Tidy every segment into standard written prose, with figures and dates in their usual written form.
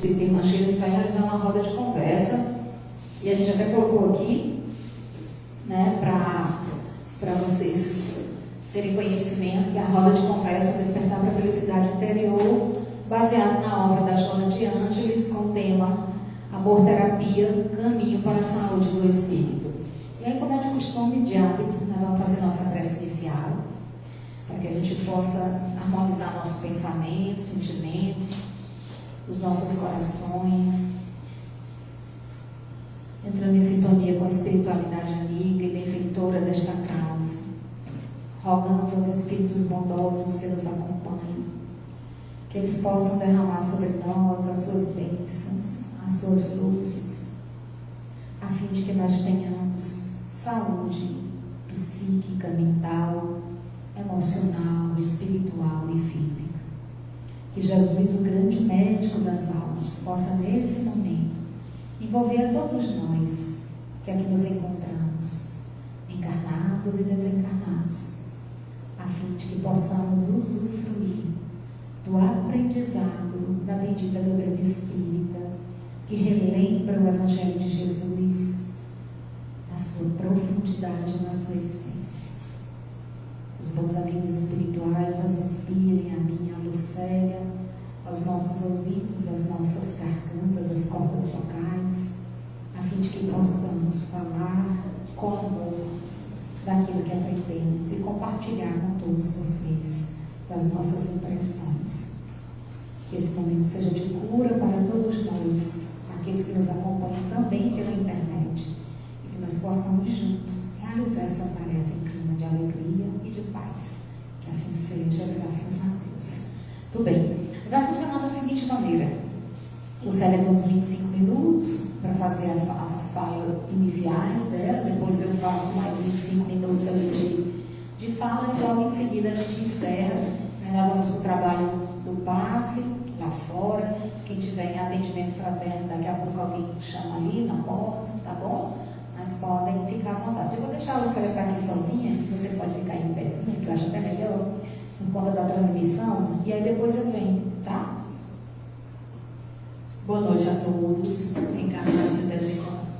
tema cheio, a gente vai realizar uma roda de conversa e a gente até colocou aqui, né, para vocês terem conhecimento, que a roda de conversa Despertar para a Felicidade Interior, baseado na obra da Joana de Ângeles, com o tema Amor Terapia, Caminho para a Saúde do Espírito. E aí, como é de costume, de hábito, nós vamos fazer nossa prece inicial, para que a gente possa harmonizar nossos pensamentos, sentimentos, os nossos corações, entrando em sintonia com a espiritualidade amiga e benfeitora desta casa, rogando aos espíritos bondosos que nos acompanham, que eles possam derramar sobre nós as suas bênçãos, as suas luzes, a fim de que nós tenhamos saúde psíquica, mental, emocional, espiritual e física. Que Jesus, o grande médico das almas, possa nesse momento envolver a todos nós que aqui nos encontramos, encarnados e desencarnados, a fim de que possamos usufruir do aprendizado da bendita doutrina espírita, que relembra o Evangelho de Jesus na sua profundidade, na sua essência. Os bons amigos espirituais as inspirem, a mim, a Lucélia, aos nossos ouvidos, às nossas gargantas, às cordas vocais, a fim de que possamos falar com amor daquilo que aprendemos e compartilhar com todos vocês das nossas impressões. Que esse momento seja de cura para todos nós, aqueles que nos acompanham também pela internet, e que nós possamos juntos realizar essa tarefa em clima de alegria e de paz. Que assim seja, graças a Deus. Tudo bem. Vai funcionar da seguinte maneira: o Célia tem uns 25 minutos para fazer as falas iniciais dela, depois eu faço mais 25 minutos ali de fala e logo em seguida a gente encerra. Nós vamos para o trabalho do passe lá fora. Quem tiver em atendimento fraterno, daqui a pouco alguém chama ali na porta, tá bom? Mas podem ficar à vontade. Eu vou deixar a Lucélia ficar aqui sozinha, você pode ficar em pezinho, que eu acho até melhor, por conta da transmissão, e aí depois eu venho, tá? Boa noite a todos, encarnados e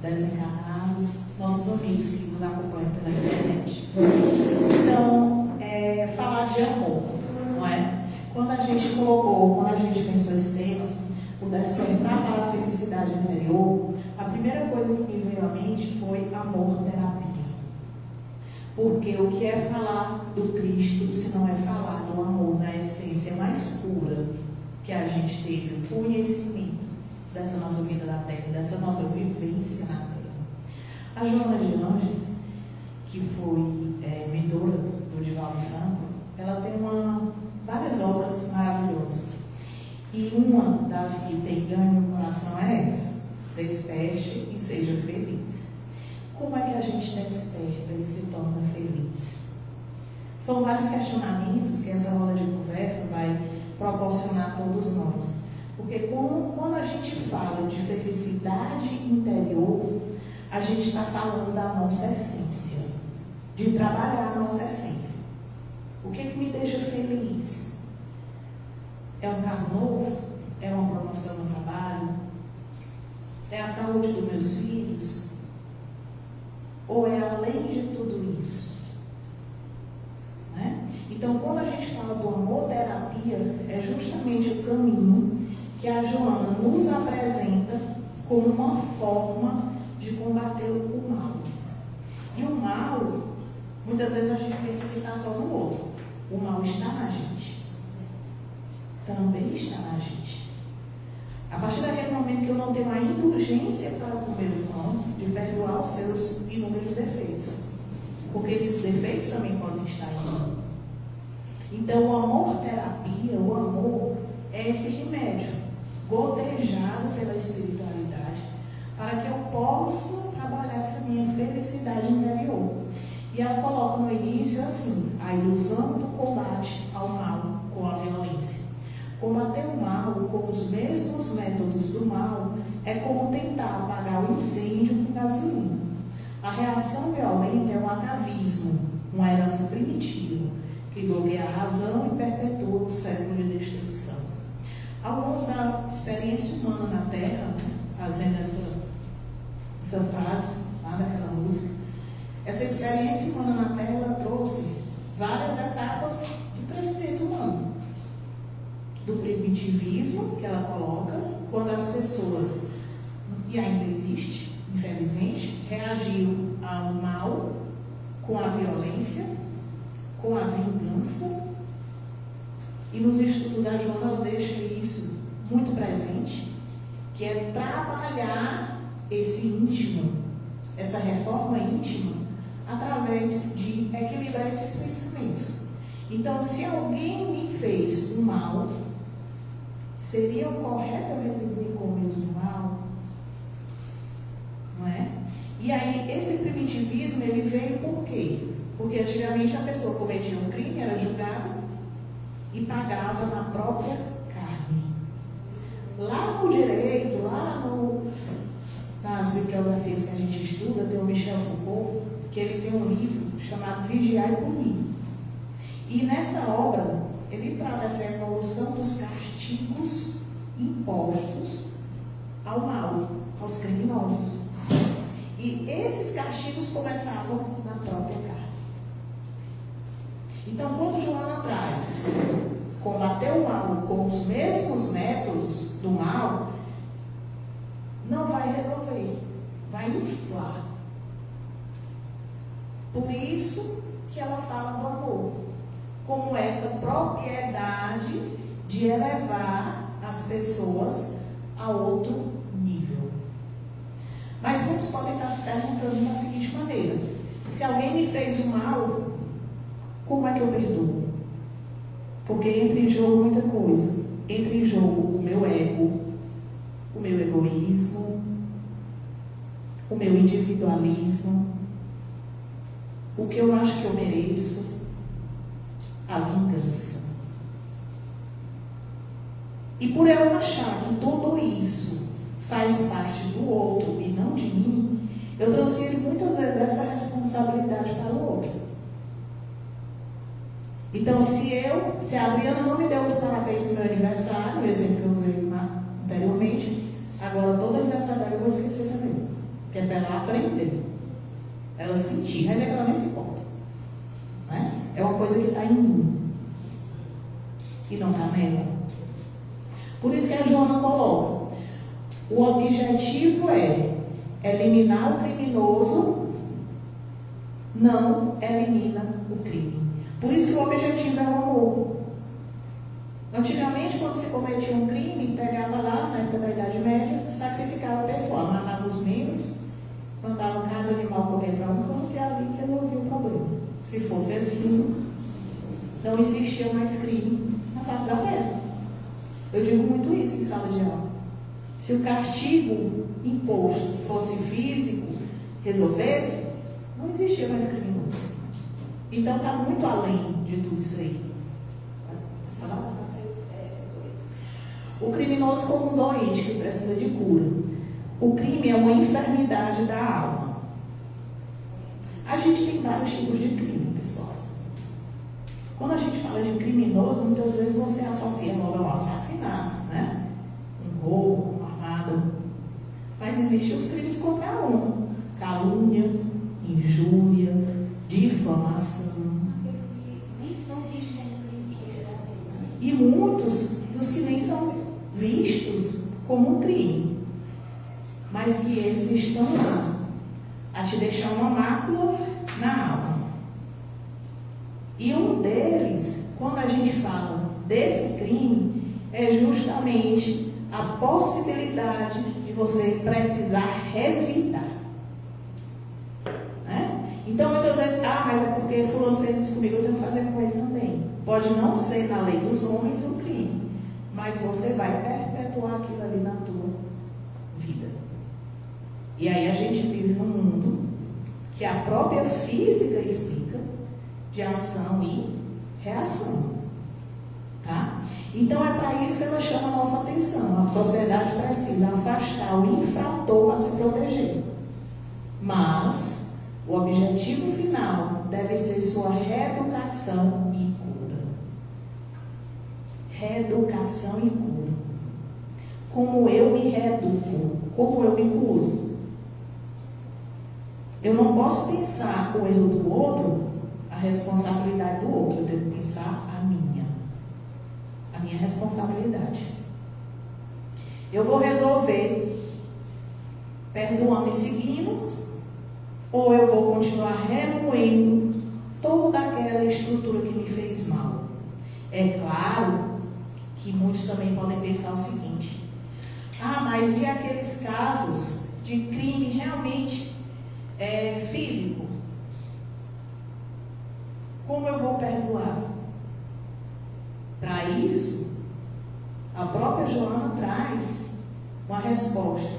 desencarnados, nossos amigos que nos acompanham pela internet. Então, falar de amor, não é? Quando a gente pensou esse tema, o Despertar para a Felicidade Interior, a primeira coisa que me veio à mente foi amor terapia. Porque o que é falar do Cristo se não é falar do amor na essência mais pura que a gente teve, o conhecimento dessa nossa vida na Terra, dessa nossa vivência na Terra. A Joana de Ângeles, que foi mentora do Divaldo Franco, ela tem várias obras maravilhosas. E uma das que tem ganho no coração é essa: desperte e seja feliz. Como é que a gente desperta e se torna feliz? São vários questionamentos que essa roda de conversa vai proporcionar a todos nós. Porque quando a gente fala de felicidade interior, a gente está falando da nossa essência, de trabalhar a nossa essência. O que me deixa feliz? É um carro novo? É uma promoção no trabalho? É a saúde dos meus filhos? Ou é além de tudo isso? Né? Então, quando a gente fala do amor terapia, é justamente o caminho que a Joana nos apresenta como uma forma de combater o mal. E o mal, muitas vezes a gente pensa que está só no outro. O mal está na gente. Também está na gente. A partir daquele momento que eu não tenho a indulgência para com o meu irmão, de perdoar os seus inúmeros defeitos. Porque esses defeitos também podem estar em mim. Então, o amor terapia, o amor, é esse remédio gotejado pela espiritualidade para que eu possa trabalhar essa minha felicidade interior. E ela coloca no início assim: a ilusão do combate ao mal com a violência. Combater o mal com os mesmos métodos do mal é como tentar apagar o incêndio com gasolina. A reação violenta é um atavismo, uma herança primitiva, que bloqueia a razão e perpetua o cérebro de destruição. Ao longo da experiência humana na Terra, né, fazendo essa frase lá daquela música, essa experiência humana na Terra, ela trouxe várias etapas do crescimento humano. Do primitivismo, que ela coloca, quando as pessoas, e ainda existe, infelizmente, reagiram ao mal com a violência, com a vingança. E nos estudos da Joana ela deixa isso muito presente, que é trabalhar esse íntimo, essa reforma íntima, através de equilibrar esses pensamentos. Então, se alguém me fez um mal, seria o correto eu retribuir com o mesmo mal? Não é? E aí, esse primitivismo, ele veio por quê? Porque antigamente a pessoa cometia um crime, era julgada e pagava na própria carne. Lá no direito, nas bibliografias que a gente estuda, tem o Michel Foucault, que ele tem um livro chamado Vigiar e Punir. E nessa obra, ele trata essa evolução dos castigos impostos ao mal, aos criminosos. E esses castigos começavam na própria carne. Então, quando Joana traz combater o mal com os mesmos métodos do mal, não vai resolver, vai inflar. Por isso que ela fala do amor, como essa propriedade de elevar as pessoas a outro nível. Mas muitos podem estar se perguntando da seguinte maneira: se alguém me fez o mal, como é que eu perdoo? Porque entra em jogo muita coisa. Entra em jogo o meu ego, o meu egoísmo, o meu individualismo, o que eu acho que eu mereço, a vingança. E por eu achar que tudo isso faz parte do outro e não de mim, eu transfiro muitas vezes essa responsabilidade para o outro. Então, se a Adriana não me deu os parabéns no meu aniversário, o exemplo que eu usei anteriormente, agora todo aniversário eu vou esquecer também. Que é para ela aprender. Ela sentir, vai ver que ela nem se importa. Né? É uma coisa que está em mim. E não está nela. Por isso que a Joana coloca: o objetivo é eliminar o criminoso, não elimina o crime. Por isso que o objetivo é o amor. Antigamente, quando se cometia um crime, pegava lá, na época da Idade Média, sacrificava o pessoal, matava os membros, mandava cada animal correr para um canto e ali resolvia o problema. Se fosse assim, não existia mais crime na face da terra. Eu digo muito isso em sala de aula. Se o castigo imposto fosse físico, resolvesse, não existia mais criminoso. Então está muito além de tudo isso aí. O criminoso como um doente que precisa de cura. O crime é uma enfermidade da alma. A gente tem vários tipos de crime, pessoal. Quando a gente fala de criminoso, muitas vezes você associa logo ao assassinato, né? Um roubo, uma armada. Mas existem os crimes contra a honra: calúnia, injúria, difamação. E muitos dos que nem são vistos como um crime, mas que eles estão lá a te deixar uma mácula na alma. E um deles, quando a gente fala desse crime, é justamente a possibilidade de você precisar revidar. Então, muitas vezes, mas é porque fulano fez isso comigo, eu tenho que fazer com ele também. Pode não ser na lei dos homens um crime, mas você vai perpetuar aquilo ali na tua vida. E aí a gente vive num mundo que a própria física explica de ação e reação. Tá? Então, é para isso que ela chama a nossa atenção. A sociedade precisa afastar o infrator para se proteger. Mas o objetivo final deve ser sua reeducação e cura. Reeducação e cura. como eu me reeduco, como eu me curo. Eu não posso pensar o erro do outro, a responsabilidade do outro. Eu tenho que pensar a minha responsabilidade. Eu vou resolver perdoando e seguindo, ou eu vou continuar remoendo toda aquela estrutura que me fez mal. É claro que muitos também podem pensar o seguinte: mas e aqueles casos de crime realmente físico? Como eu vou perdoar? Para isso, a própria Joana traz uma resposta,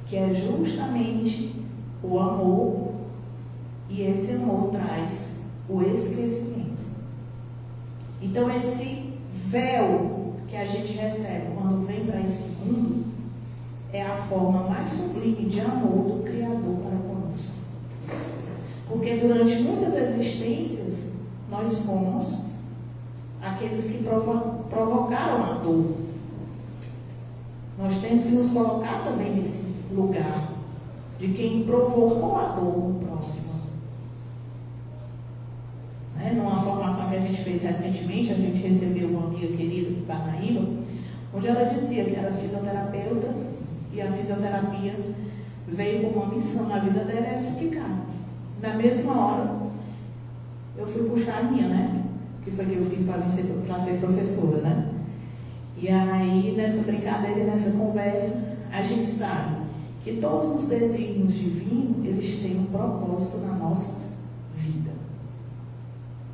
que é justamente o amor, e esse amor traz o esquecimento. Então, esse véu que a gente recebe quando vem para esse mundo é a forma mais sublime de amor do Criador para conosco. Porque durante muitas existências, nós fomos aqueles que provocaram a dor. Nós temos que nos colocar também nesse lugar de quem provocou a dor no próximo. Numa formação que a gente fez recentemente, a gente recebeu uma amiga querida de Parnaíba, onde ela dizia que era fisioterapeuta e a fisioterapia veio como uma missão na vida dela, era explicar. Na mesma hora, eu fui puxar a minha, que foi que eu fiz para ser professora, E aí, nessa brincadeira, nessa conversa, a gente sabe que todos os desígnios divinos, eles têm um propósito na nossa vida.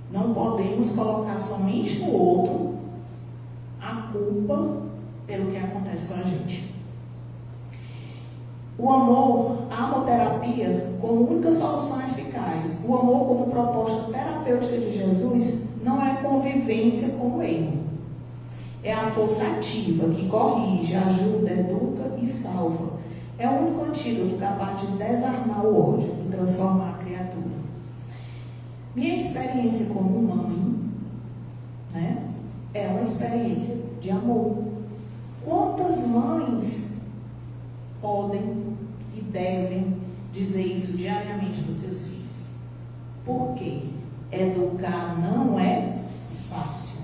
Não podemos colocar somente no outro a culpa pelo que acontece com a gente. O amor, a amoterapia, como única solução eficaz, o amor como proposta terapêutica de Jesus, não é convivência com o erro. É a força ativa que corrige, ajuda, educa e salva. É o único antídoto capaz de desarmar o ódio e transformar a criatura. Minha experiência como mãe, é uma experiência de amor. Quantas mães podem e devem dizer isso diariamente para os seus filhos? Por quê? Educar não é fácil.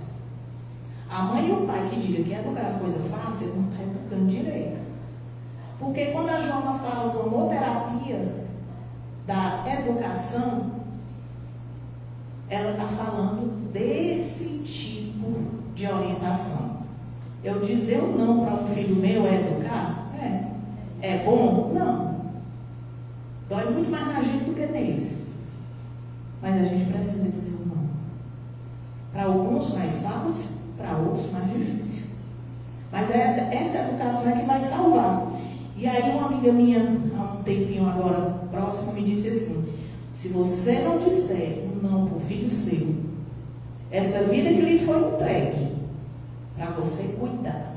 A mãe e o pai que digam que educar é coisa fácil, ele não está educando direito. Porque quando a Joana fala do amoterapia, da educação, ela está falando desse tipo de orientação. Eu dizer o não para um filho meu é educar? É bom? Não. Dói muito mais na gente do que neles. Mas a gente precisa dizer o não. Para alguns mais fácil, para outros mais difícil. Mas essa educação é que vai salvar. E aí uma amiga minha, há um tempinho agora próximo, me disse assim: se você não disser um não para o filho seu, essa vida que lhe foi entregue para você cuidar,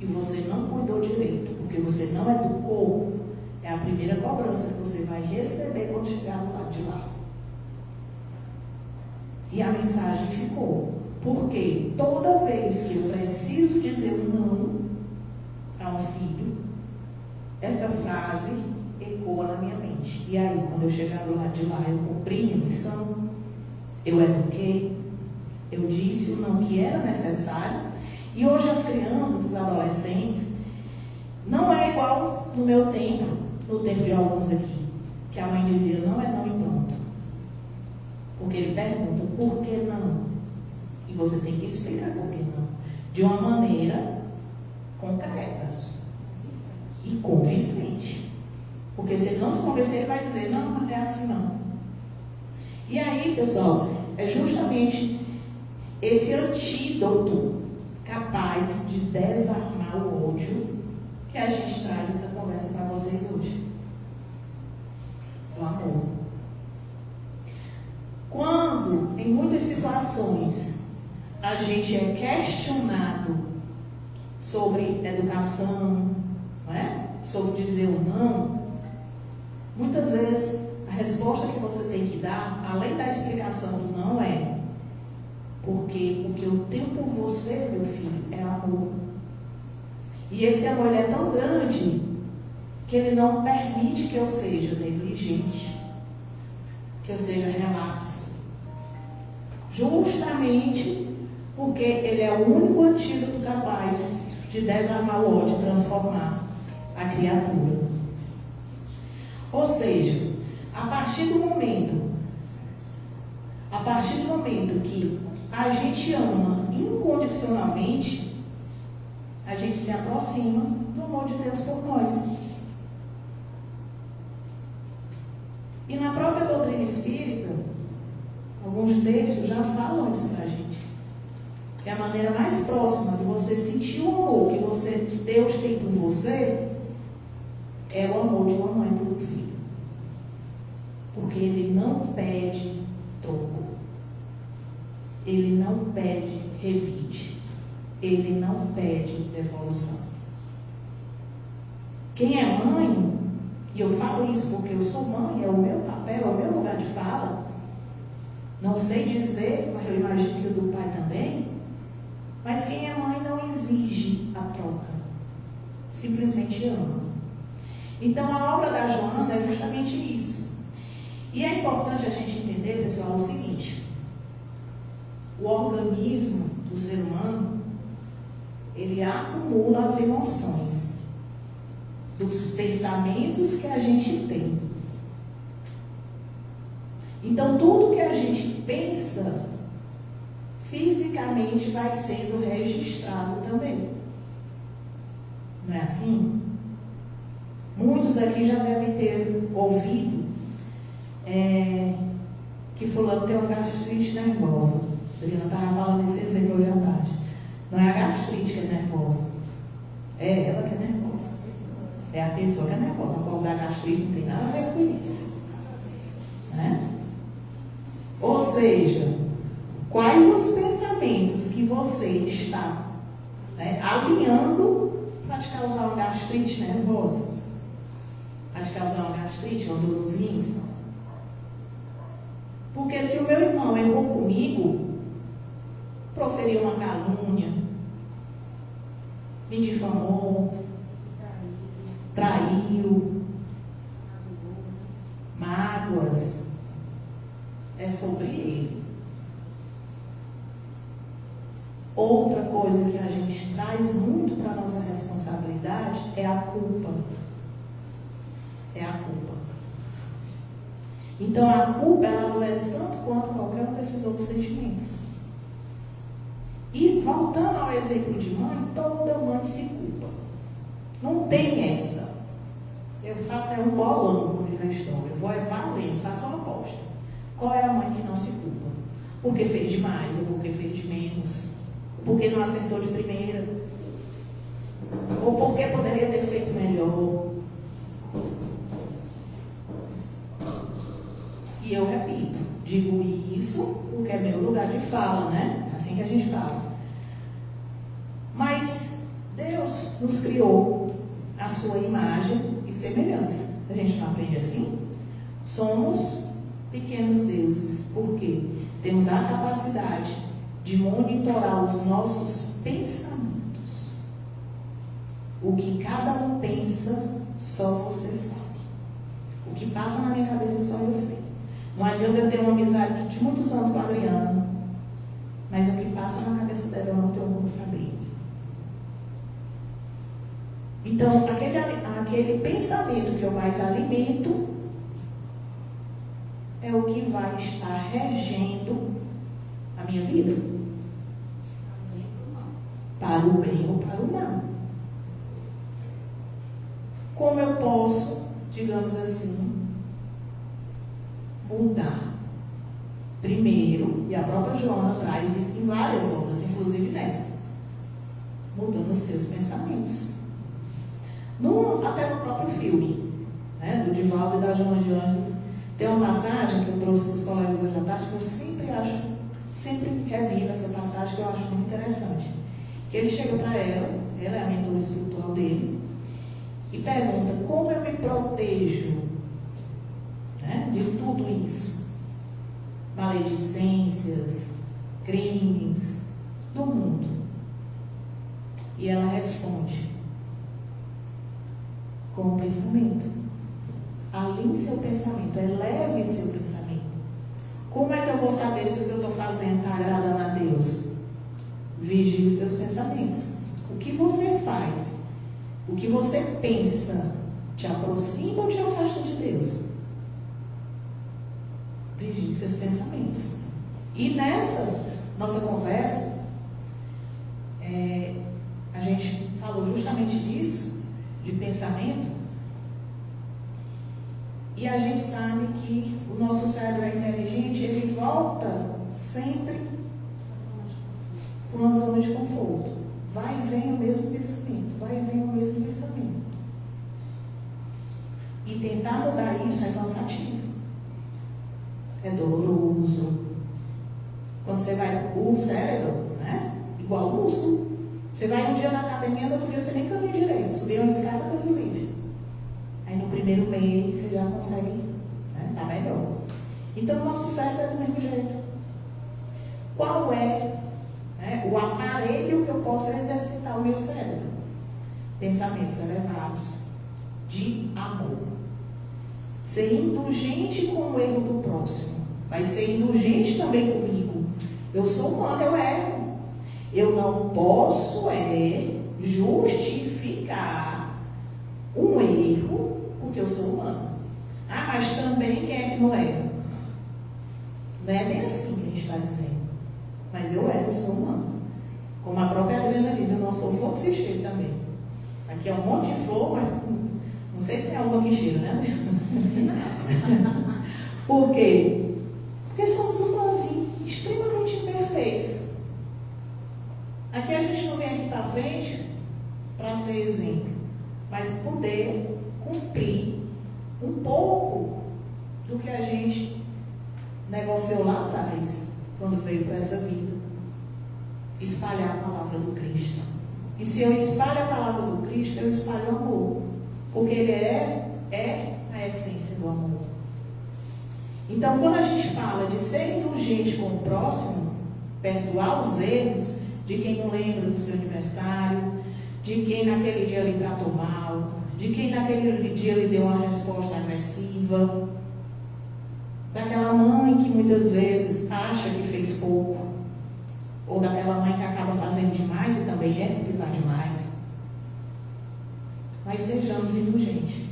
e você não cuidou direito, porque você não educou, é a primeira cobrança que você vai receber quando chegar do lado de lá. E a mensagem ficou. Porque toda vez que eu preciso dizer um não para um filho, essa frase ecoa na minha mente. E aí, quando eu chegar do lado de lá, eu cumpri minha missão, eu eduquei, eu disse o não que era necessário. E hoje as crianças, os adolescentes, não é igual no meu tempo, no tempo de alguns aqui, que a mãe dizia não é não e pronto. Porque ele pergunta por que não? E você tem que explicar por que não. De uma maneira concreta e convincente. Porque se ele não se convencer, ele vai dizer, não é assim não. E aí, pessoal, é justamente esse antídoto capaz de desarmar o ódio que a gente traz essa conversa para vocês hoje. O amor. Quando, em muitas situações, a gente é questionado sobre educação, sobre dizer o não, muitas vezes a resposta que você tem que dar, além da explicação do não, é porque o que eu tenho por você, meu filho, é amor. E esse amor ele é tão grande que ele não permite que eu seja negligente, que eu seja relapso. Justamente porque ele é o único antídoto capaz de desarmar o ódio e transformar a criatura. Ou seja, a partir do momento que a gente ama incondicionalmente, a gente se aproxima do amor de Deus por nós. E na própria doutrina espírita, alguns textos já falam isso pra gente. Que a maneira mais próxima de você sentir o amor que Deus tem por você é o amor de uma mãe por um filho. Porque ele não pede troco. Ele não pede revide. Ele não pede devolução. Quem é mãe, e eu falo isso porque eu sou mãe, é o meu papel, é o meu lugar de fala. Não sei dizer, mas eu imagino que o do pai também. Mas quem é mãe não exige a troca. Simplesmente ama. Então a obra da Joana é justamente isso. E é importante a gente entender, pessoal, o seguinte. O organismo do ser humano, ele acumula as emoções dos pensamentos que a gente tem. Então, tudo que a gente pensa, fisicamente vai sendo registrado também. Não é assim? Muitos aqui já devem ter ouvido que fulano tem uma gastrite nervosa. A Adriana estava falando esse exemplo hoje à tarde. Não é a gastrite que é nervosa. É ela que é nervosa. É a pessoa que é nervosa. O povo da gastrite não tem nada a ver com isso. Né? Ou seja, quais os pensamentos que você está alinhando para te causar uma gastrite nervosa? Para te causar uma gastrite, uma dor nos rins? Porque se o meu irmão errou comigo, proferiu uma calúnia, me difamou, traiu, mágoas, é sobre ele. Outra coisa que a gente traz muito para a nossa responsabilidade é a culpa. É a culpa. Então a culpa, ela adoece tanto quanto qualquer um desses outros sentimentos. E voltando ao exemplo de mãe, toda mãe se culpa. Não tem essa. Eu faço um bolão comigo na história. Eu vou valendo, faço uma aposta. Qual é a mãe que não se culpa? Porque fez demais, ou porque fez de menos, ou porque não acertou de primeira, ou porque poderia ter feito melhor. E eu repito, digo isso porque é meu lugar de fala, né? Assim que a gente fala. Mas Deus nos criou a sua imagem e semelhança. A gente não aprende assim? Somos pequenos deuses. Por quê? Temos a capacidade de monitorar os nossos pensamentos. O que cada um pensa, só você sabe. O que passa na minha cabeça, só eu sei. Não adianta eu ter uma amizade de muitos anos com a Adriana, mas o que passa na cabeça dela eu não tenho como saber. Então, aquele pensamento que eu mais alimento é o que vai estar regendo a minha vida. Para o bem ou para o mal. Como eu posso, digamos assim, mudar? Primeiro, e a própria Joana traz isso em várias obras, inclusive nessa, mudando os seus pensamentos. Até no próprio filme, né, do Divaldo e da Joana de Ângeles, tem uma passagem que eu trouxe para os colegas hoje à tarde, que eu sempre revivo essa passagem, que eu acho muito interessante. Que ele chega para ela é a mentora espiritual dele, e pergunta: como eu me protejo, né, de tudo isso? Maledicências, crimes, do mundo. E ela responde: Com o pensamento. Alinhe seu pensamento, eleve seu pensamento. Como é que eu vou saber se o que eu estou fazendo está agradando a Deus? Vigie os seus pensamentos. O que você faz, o que você pensa, te aproxima ou te afasta de Deus? Vigie seus pensamentos. E nessa nossa conversa, a gente falou justamente disso, de pensamento. E a gente sabe que o nosso cérebro é inteligente, ele volta sempre para uma zona de conforto. Vai e vem o mesmo pensamento, vai e vem o mesmo pensamento. E tentar mudar isso é cansativo. É doloroso. Quando você vai o cérebro, né? Igual o músculo. Você vai um dia na academia, no outro dia você nem caminha direito. Subir uma escada, Deus o livre. Aí no primeiro mês você já consegue, né, tá melhor. Então o nosso cérebro é do mesmo jeito. Qual é, né, o aparelho que eu posso exercitar o meu cérebro? Pensamentos elevados de amor. Ser indulgente com o erro do próximo. Mas ser indulgente também comigo. Eu sou humano, eu erro. Eu não posso justificar um erro porque eu sou humano. Ah, mas também quem é que não erra? Não é bem assim que a gente está dizendo. Mas eu erro, eu sou humano. Como a própria Adriana diz, eu não sou flor que se cheira também. Aqui é um monte de flor, mas não sei se tem alguma que cheira, né? Por quê? Porque somos humanos e extremamente imperfeitos. Aqui a gente não vem aqui para frente para ser exemplo, mas poder cumprir um pouco do que a gente negociou lá atrás, quando veio para essa vida. Espalhar a palavra do Cristo. E se eu espalho a palavra do Cristo, eu espalho o amor. Porque ele é a essência do amor. Então, quando a gente fala de ser indulgente com o próximo, perdoar os erros de quem não lembra do seu aniversário, de quem naquele dia lhe tratou mal, de quem naquele dia lhe deu uma resposta agressiva, daquela mãe que muitas vezes acha que fez pouco, ou daquela mãe que acaba fazendo demais e também é porque faz demais. Mas sejamos indulgentes.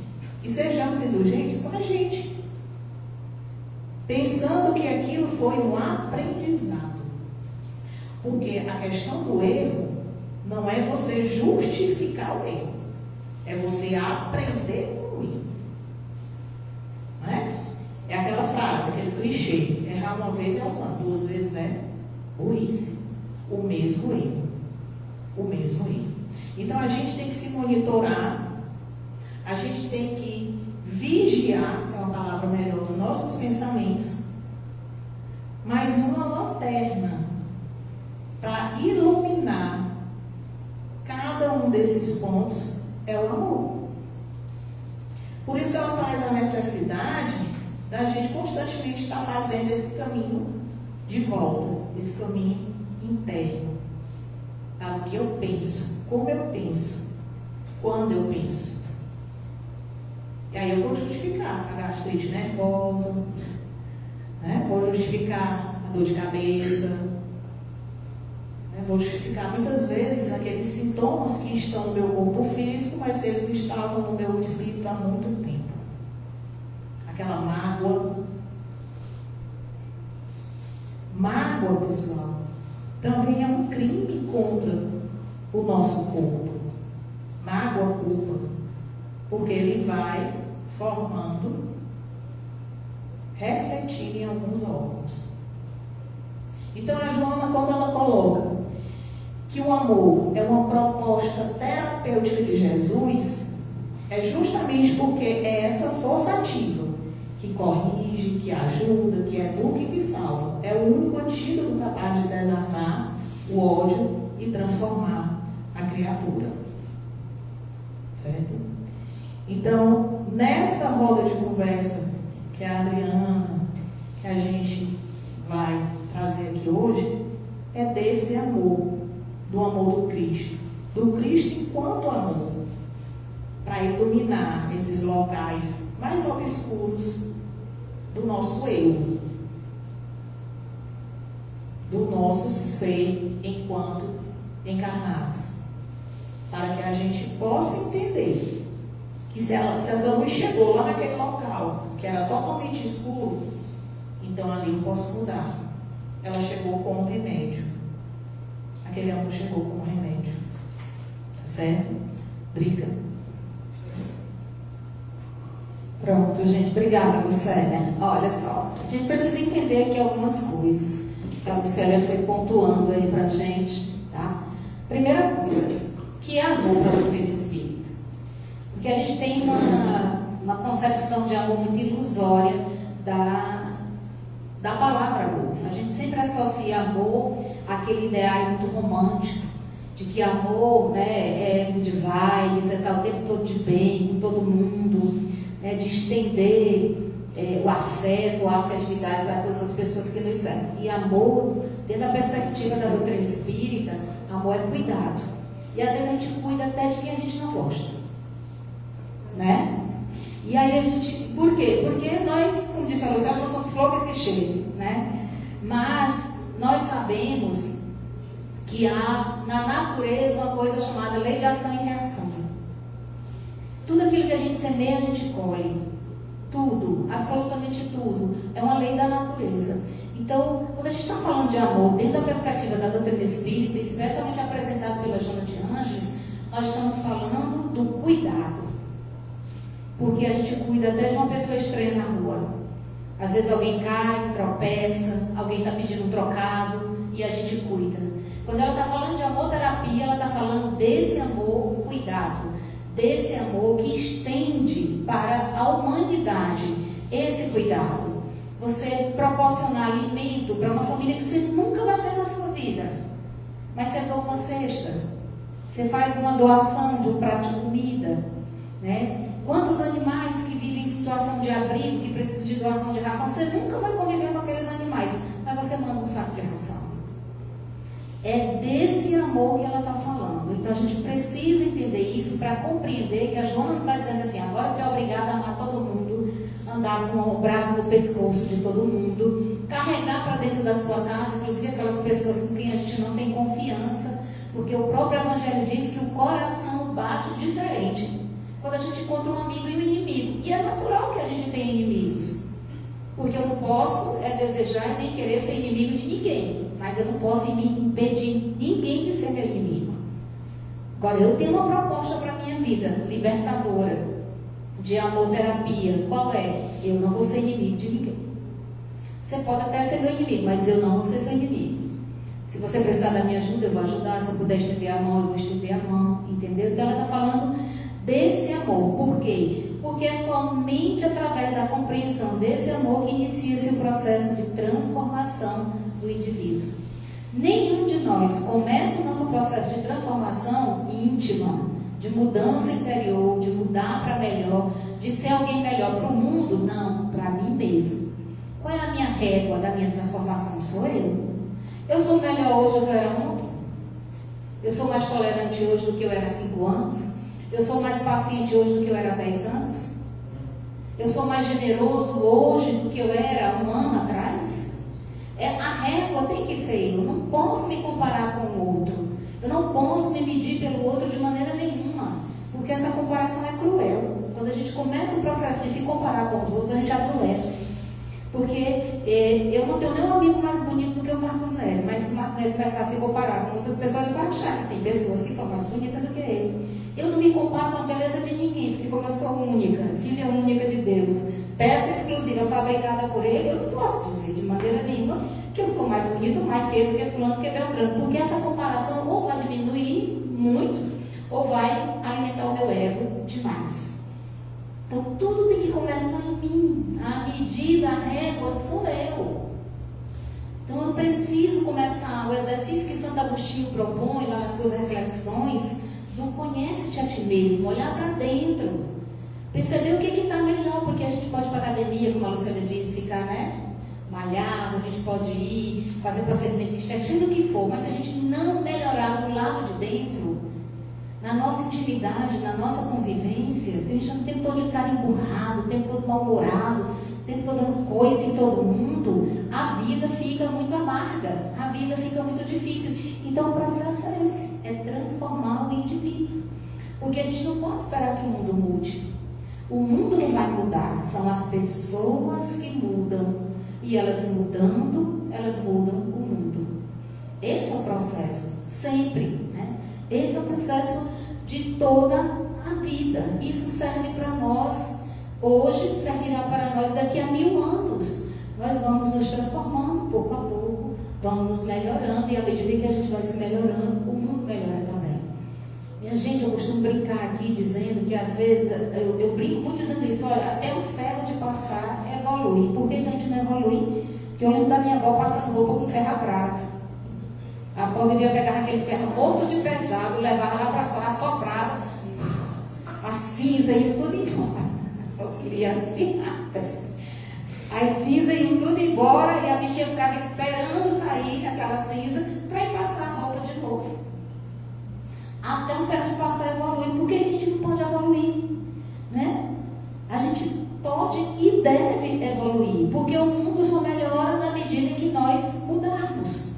E sejamos indulgentes com a gente, pensando que aquilo foi um aprendizado. Porque a questão do erro não é você justificar o erro, é você aprender com o erro. Não é? É aquela frase, aquele clichê: errar uma vez é humano, duas vezes é burrice. O mesmo erro. O mesmo erro. Então a gente tem que se monitorar, a gente tem que vigiar, é uma palavra melhor, os nossos pensamentos, mas uma lanterna para iluminar cada um desses pontos é o amor. Por isso ela traz a necessidade da gente constantemente estar fazendo esse caminho de volta, esse caminho interno, para o que eu penso, como eu penso, quando eu penso. E aí eu vou justificar a gastrite nervosa, né? Vou justificar a dor de cabeça, vou justificar muitas vezes aqueles sintomas que estão no meu corpo físico, mas eles estavam no meu espírito há muito tempo. Aquela mágoa. Mágoa, pessoal, também é um crime contra o nosso corpo. Mágoa, culpa. Porque ele vai formando, refletindo em alguns órgãos. Então a Joana, quando ela coloca que o amor é uma proposta terapêutica de Jesus, é justamente porque é essa força ativa que corrige, que ajuda, que educa e que salva. É o único antídoto capaz de desarmar o ódio e transformar a criatura. Certo? Então, nessa roda de conversa que a Adriana, que a gente vai trazer aqui hoje, é desse amor, do amor do Cristo enquanto amor, para a iluminar esses locais mais obscuros do nosso eu, do nosso ser enquanto encarnados, para que a gente possa entender que se essa luz chegou lá naquele local que era totalmente escuro, então ali eu posso mudar. Ela chegou como remédio, aquele amor chegou como remédio, tá certo? Briga. Pronto, gente, obrigada, Lucélia. Olha só, a gente precisa entender aqui algumas coisas que a Lucélia foi pontuando aí pra gente, tá? Primeira coisa, que é amor para a doutrina espírita? Porque a gente tem uma concepção de amor muito ilusória da palavra amor. A gente sempre associa amor àquele ideário muito romântico, de que amor, né, é good vibes, é estar o tempo todo de bem com todo mundo, né, de estender o afeto, a afetividade para todas as pessoas que nos servem. E amor, dentro da perspectiva da doutrina espírita, amor é cuidado. E às vezes a gente cuida até de quem a gente não gosta, né? E aí a gente, por quê? Porque nós, como disse a Lucélia, nós somos flor que se cheira, né? Mas nós sabemos que há na natureza uma coisa chamada lei de ação e reação. Tudo aquilo que a gente semeia, a gente colhe. Tudo, absolutamente tudo, é uma lei da natureza. Então, quando a gente está falando de amor dentro da perspectiva da doutrina espírita, especialmente apresentado pela Joana de Ângeles, nós estamos falando do cuidado. Porque a gente cuida até de uma pessoa estranha na rua. Às vezes alguém cai, tropeça, alguém está pedindo um trocado e a gente cuida. Quando ela está falando de amor terapia, ela está falando desse amor cuidado, desse amor que estende para a humanidade esse cuidado. Você proporcionar alimento para uma família que você nunca vai ver na sua vida, mas você doa uma cesta, você faz uma doação de um prato de comida, né? Quantos animais que vivem em situação de abrigo, que precisam de doação de ração, você nunca vai conviver com aqueles animais, mas você manda um saco de ração. É desse amor que ela está falando. Então a gente precisa entender isso para compreender que a Joana não está dizendo assim, agora você é obrigada a amar todo mundo, andar com o braço no pescoço de todo mundo, carregar para dentro da sua casa, inclusive aquelas pessoas com quem a gente não tem confiança, porque o próprio Evangelho diz que o coração bate diferente quando a gente encontra um amigo e um inimigo. E é natural que a gente tenha inimigos, porque eu não posso desejar nem querer ser inimigo de ninguém, mas eu não posso impedir ninguém de ser meu inimigo. Agora, eu tenho uma proposta para a minha vida, libertadora, de amor terapia. Qual é? Eu não vou ser inimigo de ninguém. Você pode até ser meu inimigo, mas eu não vou ser seu inimigo. Se você precisar da minha ajuda, eu vou ajudar. Se eu puder estender a mão, eu vou estender a mão, entendeu? Então ela está falando desse amor. Por quê? Porque é somente através da compreensão desse amor que inicia-se o processo de transformação do indivíduo. Nenhum de nós começa o nosso processo de transformação íntima, de mudança interior, de mudar para melhor, de ser alguém melhor para o mundo, não, para mim mesmo. Qual é a minha régua da minha transformação? Sou eu. Eu sou melhor hoje do que eu era ontem? Eu sou mais tolerante hoje do que eu era há 5 anos? Eu sou mais paciente hoje do que eu era há 10 anos? Eu sou mais generoso hoje do que eu era 1 ano atrás? A régua tem que ser eu. Não posso me comparar com o outro. Eu não posso me medir pelo outro de maneira nenhuma, porque essa comparação é cruel. Quando a gente começa o processo de se comparar com os outros, a gente adoece. Porque eu não tenho nenhum amigo mais bonito do que o Marcos Nery, mas se o Marcos Nery começar a se comparar com outras pessoas, ele vai achar que tem pessoas que são mais bonitas do que ele. Eu não me comparo com a beleza de ninguém, porque como eu sou única, filha única de Deus, peça exclusiva fabricada por ele, eu não posso dizer de maneira nenhuma que eu sou mais bonito, mais feio do que fulano, do que Beltrano, porque essa comparação ou vai diminuir muito, ou vai alimentar o meu ego demais. Então tudo tem que começar em mim. A medida, a régua sou eu. Então eu preciso começar o exercício que Santo Agostinho propõe lá nas suas reflexões, do conhece-te a ti mesmo, olhar para dentro, perceber o que está melhor, porque a gente pode ir para a academia, como a Lucélia diz, ficar, malhado, a gente pode ir fazer procedimento de estética, seja o que for, mas se a gente não melhorar do lado de dentro, Na nossa intimidade, na nossa convivência, a gente está o tempo todo de cara emburrado, o tempo todo mal-humorado, o tempo todo dando coice em todo mundo, a vida fica muito amarga, a vida fica muito difícil. Então o processo é esse, é transformar o indivíduo. Porque a gente não pode esperar que o mundo mude. O mundo não vai mudar, são as pessoas que mudam. E elas mudando, elas mudam o mundo. Esse é o processo, sempre, né? Esse é o processo de toda a vida. Isso serve para nós hoje, servirá para nós daqui a 1000 anos. Nós vamos nos transformando pouco a pouco, vamos nos melhorando, e à medida que a gente vai se melhorando, o mundo melhora também. Minha gente, eu costumo brincar aqui dizendo que às vezes, eu brinco muito dizendo isso, olha, até o ferro de passar evolui. Por que a gente não evolui? Porque eu lembro da minha avó passando roupa com ferro a brasa. A pobre vinha pegar aquele ferro morto de pesado, levava lá para fora, assoprava, a cinza ia tudo embora. Eu lia assim, as cinzas iam tudo embora e a bichinha ficava esperando sair aquela cinza para ir passar a roupa de novo. Até o ferro de passar evolui. Por que a gente não pode evoluir? Né? A gente pode e deve evoluir, porque o mundo só melhora na medida em que nós mudarmos.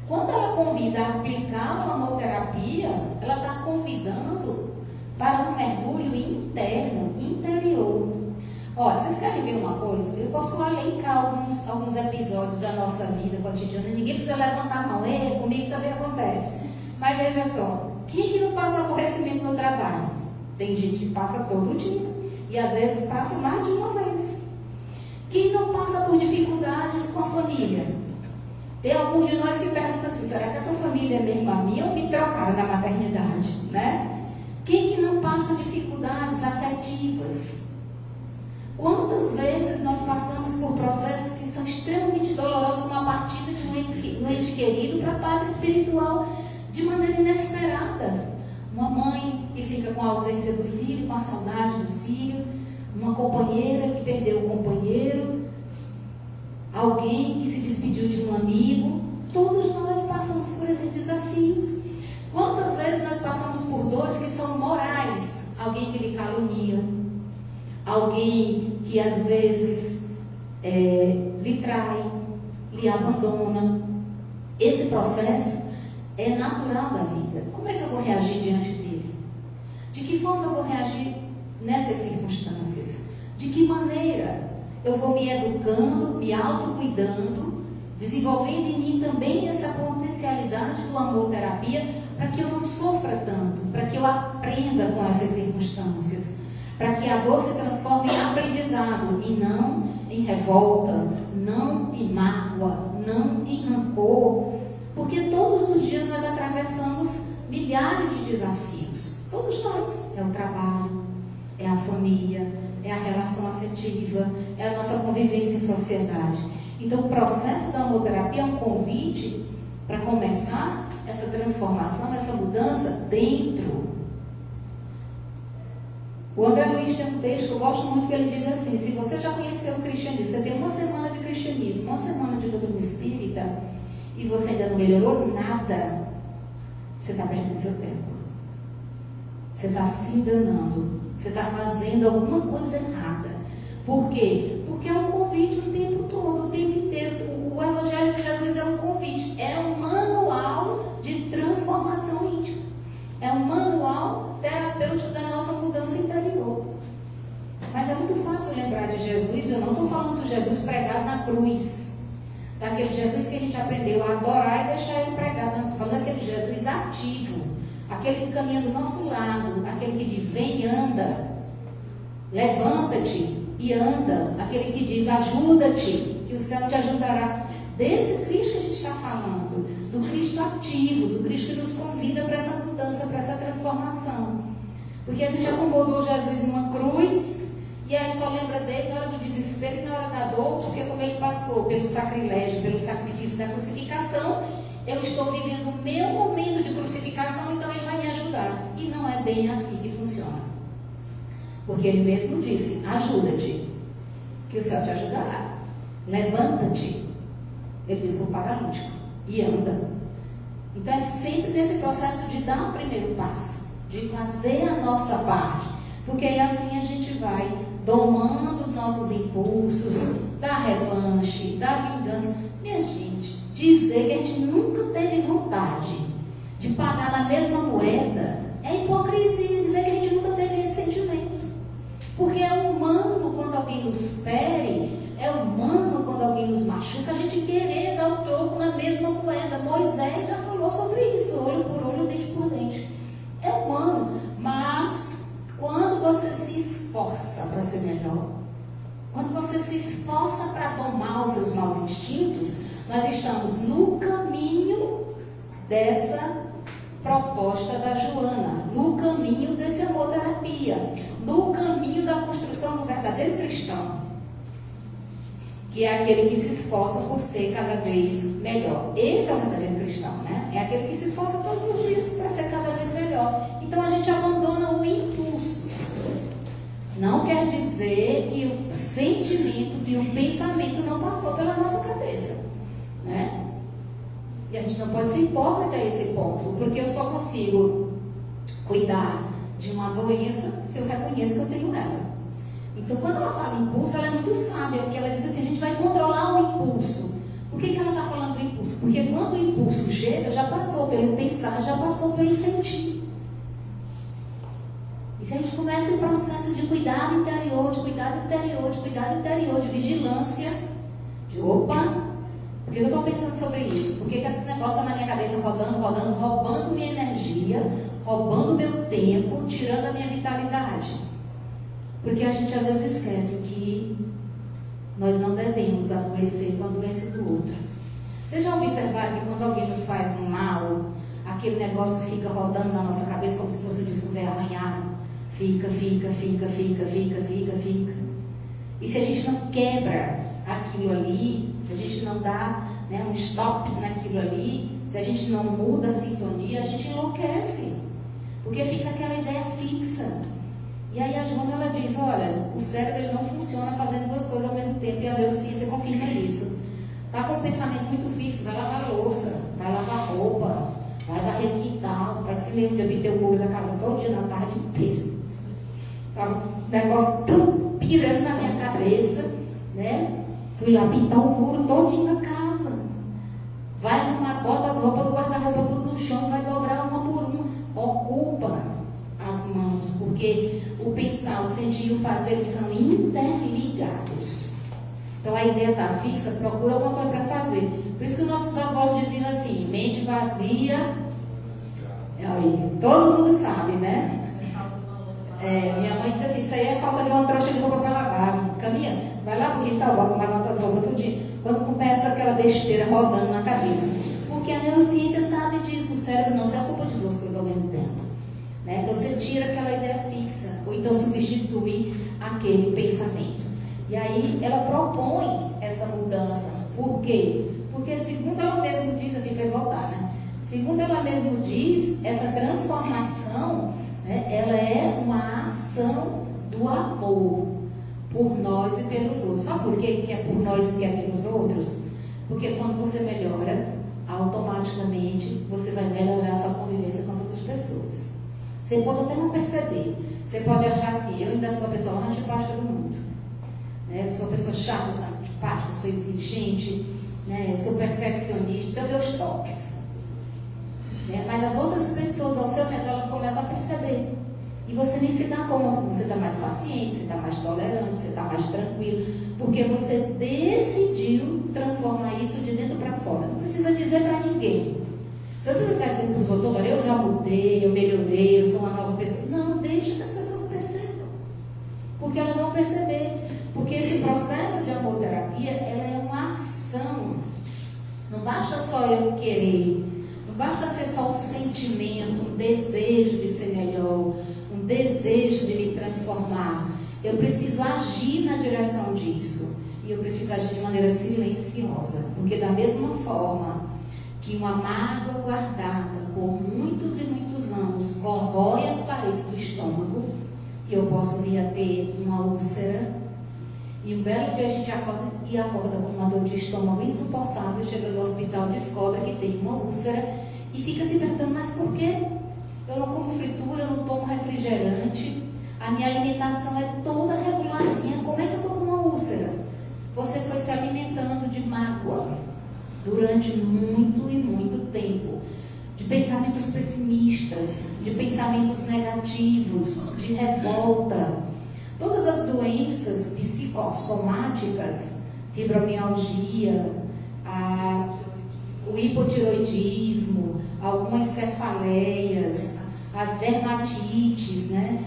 Quando ela convida a aplicar uma amoterapia, ela está convidando para um mergulho interno, interior. Olha, vocês querem ver uma coisa? Eu vou só elencar alguns episódios da nossa vida cotidiana. Ninguém precisa levantar a mão. Comigo também acontece. Mas veja só, quem que não passa aborrecimento no trabalho? Tem gente que passa todo dia. E às vezes passa mais de uma vez. Quem não passa por dificuldades com a família? Tem alguns de nós que perguntam assim, será que essa família é mesmo a minha ou me trocaram na maternidade? Né? Quem que não passa dificuldades afetivas? Quantas vezes nós passamos por processos que são extremamente dolorosos, como a partida de um ente querido para a pátria espiritual de maneira inesperada? Uma mãe que fica com a ausência do filho, com a saudade do filho, uma companheira que perdeu o companheiro, alguém que se despediu de um amigo. Todos nós passamos por esses desafios. Quantas vezes nós passamos por dores que são morais? Alguém que lhe calunia, alguém que às vezes lhe trai, lhe abandona. Esse processo é natural da vida. Como é que eu vou reagir diante dele? De que forma eu vou reagir nessas circunstâncias? De que maneira eu vou me educando, me autocuidando, desenvolvendo em mim também essa potencialidade do amor-terapia, para que eu não sofra tanto, para que eu aprenda com essas circunstâncias, para que a dor se transforme em aprendizado e não em revolta, não em mágoa, não em rancor, porque todos os dias nós atravessamos milhares de desafios. Todos nós. É o trabalho, é a família, é a relação afetiva, é a nossa convivência em sociedade. Então o processo da amoterapia é um convite para começar essa transformação, essa mudança dentro. O André Luiz tem um texto que eu gosto muito, que ele diz assim: se você já conheceu o cristianismo, você tem uma semana de cristianismo, uma semana de doutrina espírita, e você ainda não melhorou nada, você está perdendo seu tempo. Você está se enganando. Você está fazendo alguma coisa errada. Por quê? Porque é um convite o tempo todo, o tempo inteiro. O Evangelho de Jesus é um convite, é um manual de transformação íntima. É um manual terapêutico da nossa mudança interior. Mas é muito fácil lembrar de Jesus. Eu não estou falando do Jesus pregado na cruz, daquele Jesus que a gente aprendeu a adorar e deixar ele pregado. Não, estou falando daquele Jesus ativo, aquele que caminha do nosso lado, aquele que diz: vem e anda, levanta-te e anda, aquele que diz: ajuda-te, que o céu te ajudará. Desse Cristo que a gente está falando, do Cristo ativo, do Cristo que nos convida para essa mudança, para essa transformação. Porque a gente acomodou Jesus numa cruz, e aí só lembra dele na hora do desespero e na hora da dor, porque como ele passou pelo sacrilégio, pelo sacrifício da crucificação, eu estou vivendo o meu momento de crucificação, então ele vai me ajudar. E não é bem assim que funciona. Porque ele mesmo disse: ajuda-te, que o céu te ajudará. Levanta-te, ele diz para o paralítico, e anda. Então é sempre nesse processo de dar o primeiro passo, de fazer a nossa parte, porque aí assim a gente vai domando os nossos impulsos, da revanche, da vingança. Minha gente, dizer que a gente nunca teve vontade de pagar na mesma moeda é hipocrisia. Dizer que a gente nunca teve esse sentimento, porque é humano quando alguém nos fere, é humano quando alguém nos machuca, a gente querer dar o troco na mesma moeda. Moisés já falou sobre isso, olho por olho, dente por dente. É humano, mas quando você se esforça para ser melhor, quando você se esforça para domar os seus maus instintos, nós estamos no caminho dessa proposta da Joana, no caminho desse amor-terapia, no caminho da construção do verdadeiro cristão, que é aquele que se esforça por ser cada vez melhor. Esse é o verdadeiro cristão, né? É aquele que se esforça todos os dias para ser cada vez melhor. Então a gente abandona o impulso. Não quer dizer que o sentimento, que o pensamento não passou pela nossa cabeça, né? E a gente não pode ser hipócrita a esse ponto, porque eu só consigo cuidar de uma doença se eu reconheço que eu tenho ela. Então, quando ela fala impulso, ela é muito sábia, porque ela diz assim, a gente vai controlar o impulso. Por que ela está falando do impulso? Porque quando o impulso chega, já passou pelo pensar, já passou pelo sentir. E se a gente começa o processo de cuidado interior, de cuidado interior, de cuidado interior, de vigilância, de opa, por que eu estou pensando sobre isso? Por que esse negócio está na minha cabeça rodando, roubando minha energia, roubando meu tempo, tirando a minha vitalidade? Porque a gente às vezes esquece que nós não devemos adoecer com a doença do outro. Vocês já observaram que quando alguém nos faz um mal, aquele negócio fica rodando na nossa cabeça como se fosse um disco velho arranhado? Fica. E se a gente não quebra aquilo ali, se a gente não dá, né, um stop naquilo ali, se a gente não muda a sintonia, a gente enlouquece. Porque fica aquela ideia fixa. E aí a Joana, ela diz, olha, o cérebro ele não funciona fazendo duas coisas ao mesmo tempo, e a neurociência confirma isso. Está com um pensamento muito fixo, vai lavar louça, vai lavar roupa, vai varrer o quintal, faz que nem um dia pintei o muro da casa todo dia, na tarde inteira. Estava um negócio tão pirando na minha cabeça, né? Fui lá pintar o muro todinho da casa. Vai arrumar, bota as roupas do guarda-roupa tudo no chão, vai dobrar uma por uma. Ocupa as mãos, porque o pensar, o sentir e o fazer, eles são interligados. Então a ideia está fixa, procura alguma coisa para fazer. Por isso que nossos avós diziam assim, mente vazia, aí, todo mundo sabe, né? Minha mãe disse assim, isso aí é falta de uma trouxa de roupa para lavar. Caminha, vai lá pro quintal, bota uma nota roupas todo dia. Quando começa aquela besteira rodando na cabeça. Porque a neurociência sabe disso, o cérebro não se ocupa de duas coisas ao mesmo tempo. Né? Então você tira aquela ideia fixa, ou então substitui aquele pensamento. E aí ela propõe essa mudança. Por quê? Porque segundo ela mesma diz, aqui vai voltar, né? Segundo ela mesma diz, essa transformação, né, ela é uma ação do amor por nós e pelos outros. Sabe por quê que é por nós e que é pelos outros? Porque quando você melhora, automaticamente você vai melhorar a sua convivência com as outras pessoas. Você pode até não perceber. Você pode achar assim, eu ainda sou a pessoa mais antipática do mundo. Né? Eu sou uma pessoa chata, eu sou antipática, eu sou exigente, né? Eu sou perfeccionista, tenho meus toques. Né? Mas as outras pessoas ao seu redor, elas começam a perceber. E você nem se dá conta, você está mais paciente, você está mais tolerante, você está mais tranquilo, porque você decidiu transformar isso de dentro para fora. Não precisa dizer para ninguém. Você não precisa dizer para os outros, olha, eu já mudei, eu melhorei, eu sou uma nova pessoa. Não, deixa que as pessoas percebam. Porque elas vão perceber. Porque esse processo de amor-terapia, ela é uma ação. Não basta só eu querer. Não basta ser só um sentimento, um desejo de ser melhor, um desejo de me transformar. Eu preciso agir na direção disso. E eu preciso agir de maneira silenciosa. Porque da mesma forma que uma mágoa guardada por muitos e muitos anos corrói as paredes do estômago, e eu posso vir a ter uma úlcera, e um belo dia a gente acorda com uma dor de estômago insuportável, chega no hospital e descobre que tem uma úlcera, e fica se perguntando, mas por quê? eu não como fritura, eu não tomo refrigerante, a minha alimentação é toda regularzinha. Como é que eu estou com uma úlcera? Você foi se alimentando de mágoa durante muito e muito tempo, de pensamentos pessimistas, de pensamentos negativos, de revolta. Todas as doenças psicossomáticas, fibromialgia, o hipotiroidismo, algumas cefaleias, as dermatites, né?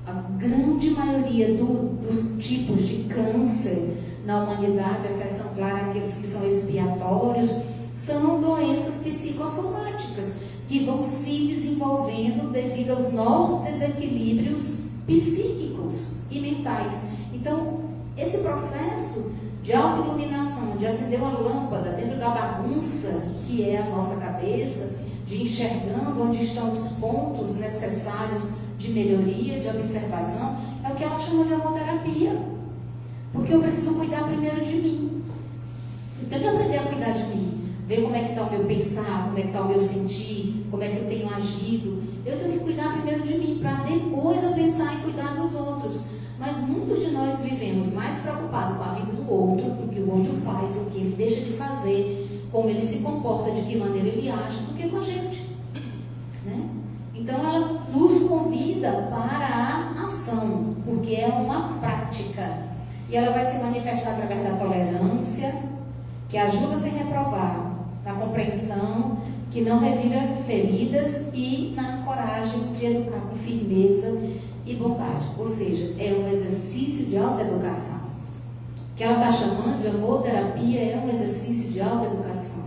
A grande maioria dos tipos de câncer na humanidade, a exceção clara aqueles que são expiatórios, são doenças psicossomáticas que vão se desenvolvendo devido aos nossos desequilíbrios psíquicos e mentais. Então, esse processo de autoiluminação, de acender uma lâmpada dentro da bagunça que é a nossa cabeça, de enxergando onde estão os pontos necessários de melhoria, de observação, é o que ela chama de amoterapia. Porque eu preciso cuidar primeiro de mim. Eu tenho que aprender a cuidar de mim, ver como é que está o meu pensar, como é que está o meu sentir, como é que eu tenho agido. Eu tenho que cuidar primeiro de mim, para depois eu pensar em cuidar dos outros. Mas muitos de nós vivemos mais preocupados com a vida do outro, o que o outro faz, o que ele deixa de fazer, como ele se comporta, de que maneira ele age, do que com a gente. Né? Então ela nos convida para a ação, porque é uma prática. E ela vai se manifestar através da tolerância, que ajuda a se reprovar, na compreensão, que não revira feridas, e na coragem de educar com firmeza e bondade. Ou seja, é um exercício de autoeducação. Que ela está chamando de amoterapia, é um exercício de autoeducação.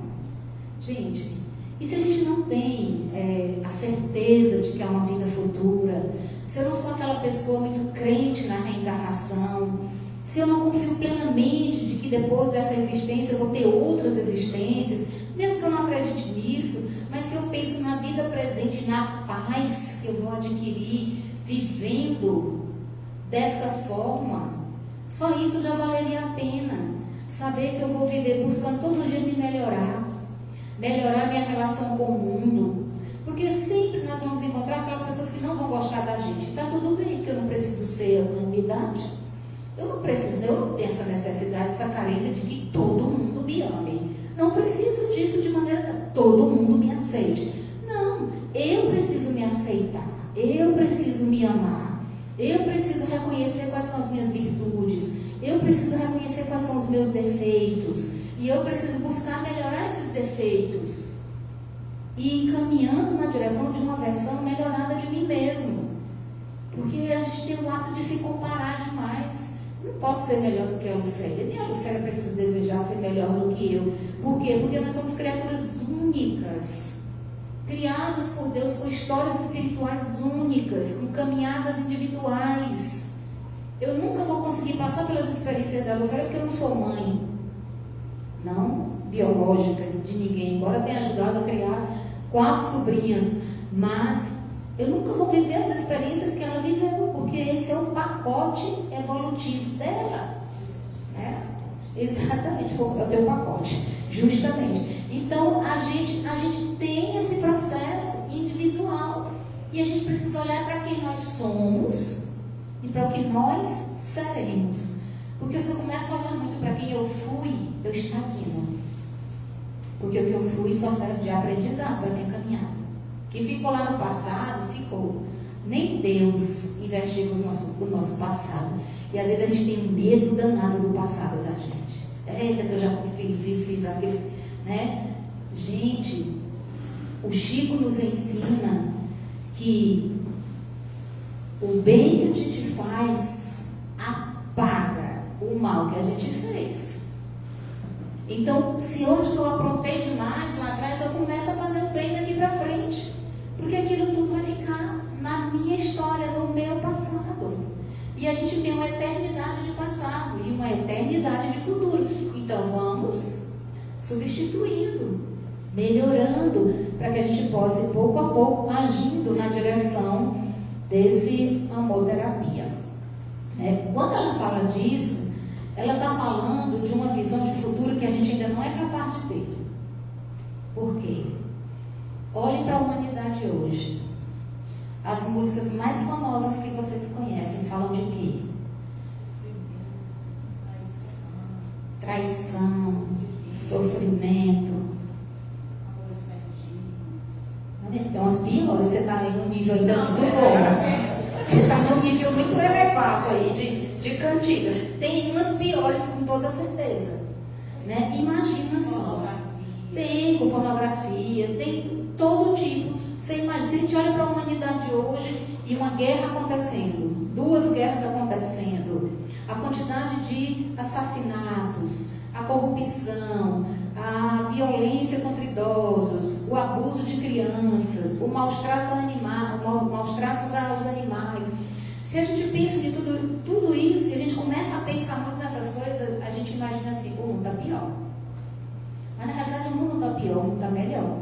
Gente, e se a gente não tem a certeza de que há uma vida futura, se eu não sou aquela pessoa muito crente na reencarnação, se eu não confio plenamente de que depois dessa existência eu vou ter outras existências, mesmo que eu não acredite nisso, mas se eu penso na vida presente, na paz que eu vou adquirir, vivendo dessa forma, só isso já valeria a pena. Saber que eu vou viver buscando todos os dias me melhorar minha relação com o mundo, porque sempre nós vamos encontrar aquelas pessoas que não vão gostar da gente. Está tudo bem, porque eu não preciso ser unanimidade. Eu não tenho essa necessidade, essa carência de que todo mundo me ame. Não preciso disso de maneira que todo mundo me aceite. Não, eu preciso me aceitar, eu preciso me amar, eu preciso reconhecer quais são as minhas virtudes, eu preciso reconhecer quais são os meus defeitos, e eu preciso buscar melhorar esses defeitos e ir caminhando na direção de uma versão melhorada de mim mesmo. Porque a gente tem o hábito de se comparar demais. Não posso ser melhor do que a Lucélia, nem a Lucélia precisa desejar ser melhor do que eu. Por quê? Porque nós somos criaturas únicas, criadas por Deus com histórias espirituais únicas, com caminhadas individuais. Eu nunca vou conseguir passar pelas experiências da Lucélia porque eu não sou mãe, não biológica de ninguém, embora tenha ajudado a criar 4 sobrinhas, mas eu nunca vou viver as experiências que ela viveu, porque esse é o pacote evolutivo dela, né? Exatamente, é o teu pacote, justamente. Então, a gente tem esse processo individual, e a gente precisa olhar para quem nós somos e para o que nós seremos. Porque se eu começo a olhar muito para quem eu fui, eu estagno. Porque o que eu fui só serve de aprendizado para a minha caminhada. Que ficou lá no passado, ficou. Nem Deus investiga o nosso passado. E às vezes a gente tem um medo danado do passado da gente. Eita, que eu já fiz isso, fiz aquilo, né? Gente, o Chico nos ensina que o bem que a gente faz apaga o mal que a gente fez. Então, se hoje eu aprontei demais lá atrás, eu começo a fazer o bem daqui para frente. Porque aquilo tudo vai ficar na minha história, no meu passado. E a gente tem uma eternidade de passado e uma eternidade de futuro. Então, vamos substituindo, melhorando, para que a gente possa ir pouco a pouco agindo na direção desse amoterapia. Quando ela fala disso, ela está falando de uma visão de futuro que a gente ainda não é capaz de ter. Por quê? Olhem para a humanidade hoje. As músicas mais famosas que vocês conhecem falam de quê? Traição, sofrimento. Tem umas piores, você está aí no nível ainda muito bom. Você está num nível muito elevado aí de cantigas. Tem umas piores com toda certeza. Né? Imagina só. Tem com pornografia, tem todo tipo. Você imagina, se a gente olha para a humanidade hoje e uma guerra acontecendo, 2 guerras acontecendo, a quantidade de assassinatos, a corrupção, a violência contra idosos, o abuso de crianças, o maus tratos aos animais. Se a gente pensa de tudo isso, e a gente começa a pensar muito nessas coisas, a gente imagina assim, o mundo está pior. Mas na realidade o mundo não está pior, o mundo está melhor.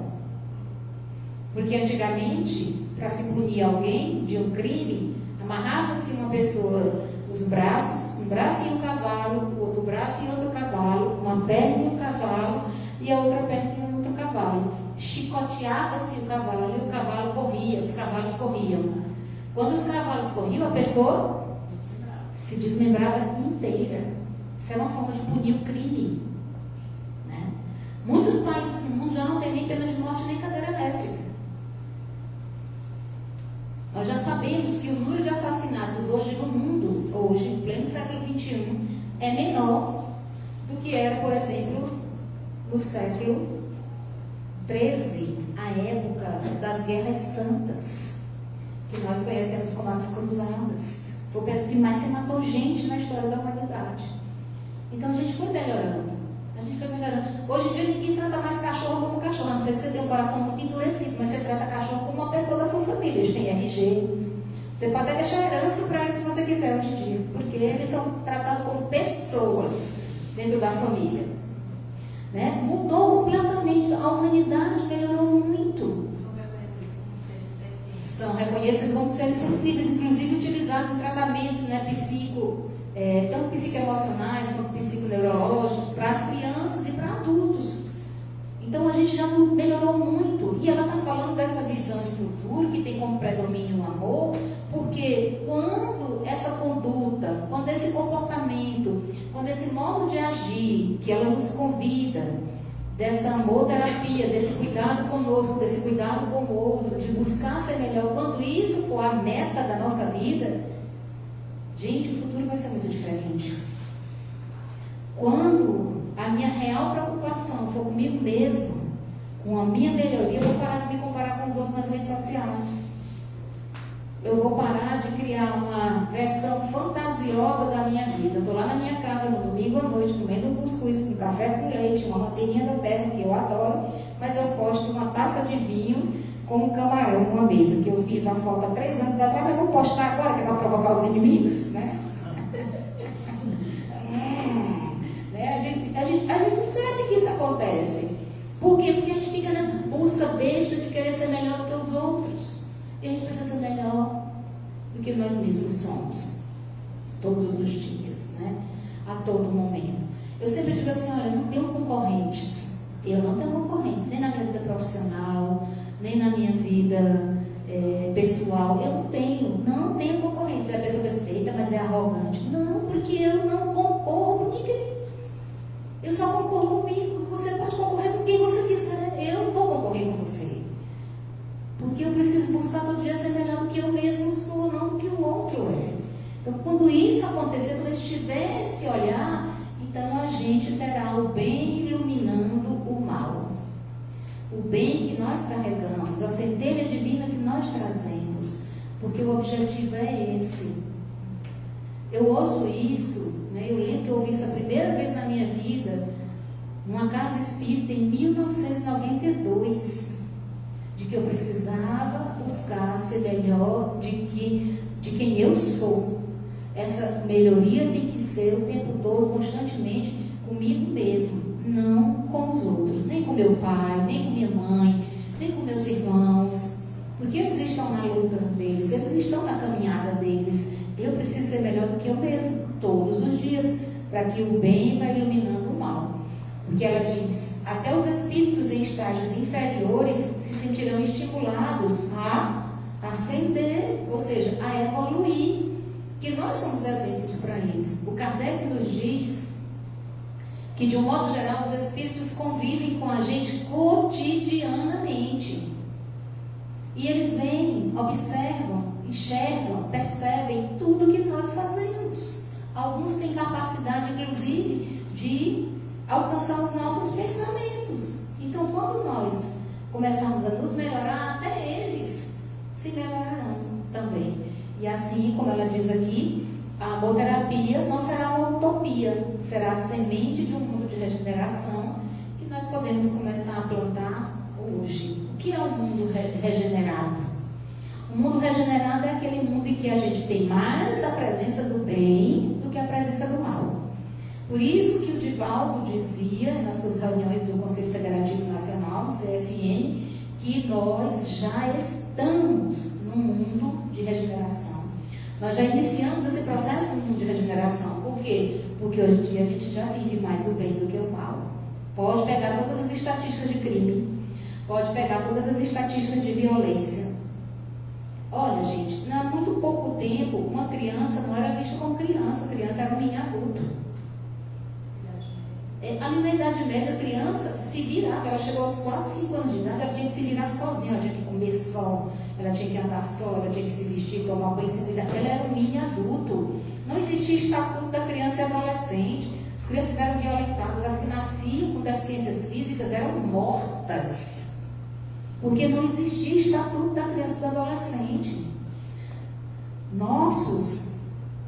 Porque antigamente, para se punir alguém de um crime, amarrava-se uma pessoa, os braços, um braço em um cavalo, o outro braço em outro cavalo, uma perna em um cavalo e a outra perna em outro cavalo. Chicoteava-se o cavalo e o cavalo corria, os cavalos corriam. Quando os cavalos corriam, a pessoa se desmembrava inteira. Isso é uma forma de punir o crime. Né? Muitos países no mundo já não têm nem pena de morte nem cadeira elétrica. Nós já sabemos que o número de assassinatos hoje no mundo, hoje, em pleno século XXI, é menor do que era, por exemplo, no século XIII, a época das guerras santas, que nós conhecemos como as cruzadas. Foi o período que mais se matou gente na história da humanidade. Então a gente foi melhorando. Hoje em dia ninguém trata mais cachorro como cachorro. A não ser que você tenha um coração muito endurecido, mas você trata cachorro como uma pessoa da sua família. Eles têm RG. Você pode até deixar herança para eles se você quiser hoje em dia, porque eles são tratados como pessoas dentro da família. Né? Mudou completamente. A humanidade melhorou muito. São reconhecidos como seres sensíveis, inclusive utilizados em tratamentos, né, tanto psicoemocionais quanto psiconeurológicos, para as crianças e para adultos. Então a gente já melhorou muito. E ela está falando dessa visão de futuro que tem como predomínio o amor, porque quando essa conduta, quando esse comportamento, quando esse modo de agir que ela nos convida, dessa amor-terapia, desse cuidado conosco, desse cuidado com o outro, de buscar ser melhor, quando isso for a meta da nossa vida, gente, o futuro vai ser muito diferente. Quando a minha real preocupação for comigo mesmo, com a minha melhoria, eu vou parar de me comparar com os outros nas redes sociais. Eu vou parar de criar uma versão fantasiosa da minha vida. Eu estou lá na minha casa no domingo à noite, comendo um cuscuz com café com leite, uma manteiguinha da terra, que eu adoro, mas eu posto uma taça de vinho com um camarão numa mesa, que eu fiz a foto há 3 anos atrás, mas vou postar agora, que é para provocar os inimigos, né? Né? A gente sabe que isso acontece. Por quê? Porque a gente fica nessa busca besta de querer ser melhor do que os outros. E a gente precisa ser melhor do que nós mesmos somos. Todos os dias, né? A todo momento. Eu sempre digo assim, olha, eu não tenho concorrentes. Eu não tenho concorrentes, nem na minha vida profissional, nem na minha vida pessoal. Eu não tenho concorrentes. Aí a pessoa pensa, mas é arrogante. Não, porque eu não concorro com ninguém. Eu só concorro comigo. Você pode concorrer com quem você quiser. Eu não vou concorrer com você. Porque eu preciso buscar todo dia ser melhor do que eu mesmo sou, não do que o outro é. Então, quando isso acontecer, quando a gente tiver esse olhar, então a gente terá o bem iluminando o mal. O bem que nós carregamos, a centelha divina que nós trazemos. Porque o objetivo é esse. Eu ouço isso, né? Eu lembro que eu ouvi isso a primeira vez na minha vida, numa casa espírita em 1992. De que eu precisava buscar ser melhor de quem eu sou. Essa melhoria tem que ser o tempo todo, constantemente, comigo mesmo, não com os outros, nem com meu pai, nem com minha mãe, nem com meus irmãos, porque eles estão na luta deles, eles estão na caminhada deles. Eu preciso ser melhor do que eu mesmo, todos os dias, para que o bem vá iluminando o mal. Porque ela diz, até os espíritos em estágios inferiores se sentirão estimulados a a ascender, ou seja, a evoluir, que nós somos exemplos para eles. O Kardec nos diz que, de um modo geral, os espíritos convivem com a gente cotidianamente. E eles vêm, observam, enxergam, percebem tudo que nós fazemos. Alguns têm capacidade, inclusive, de alcançar os nossos pensamentos. Então, quando nós começamos a nos melhorar, até eles se melhorarão também. E assim, como ela diz aqui, a amoterapia não será uma utopia, será a semente de um mundo de regeneração que nós podemos começar a plantar hoje. O que é o mundo regenerado? O mundo regenerado é aquele mundo em que a gente tem mais a presença do bem do que a presença do mal. Por isso que o Divaldo dizia nas suas reuniões do Conselho Federativo Nacional, CFN, que nós já estamos no mundo de regeneração. Nós já iniciamos esse processo no mundo de regeneração. Por quê? Porque hoje em dia a gente já vive mais o bem do que o mal. Pode pegar todas as estatísticas de crime, pode pegar todas as estatísticas de violência. Olha, gente, há muito pouco tempo, uma criança não era vista como criança, a criança era um mini adulto. Ali na Idade Média, a criança se virava, ela chegou aos 4, 5 anos de idade, ela tinha que se virar sozinha, ela tinha que comer sol, ela tinha que andar só, ela tinha que se vestir, tomar banho, se cuidar. Ela era um mini adulto. Não existia estatuto da criança e adolescente. As crianças eram violentadas, as que nasciam com deficiências físicas eram mortas. Porque não existia estatuto da criança e do adolescente. Nossos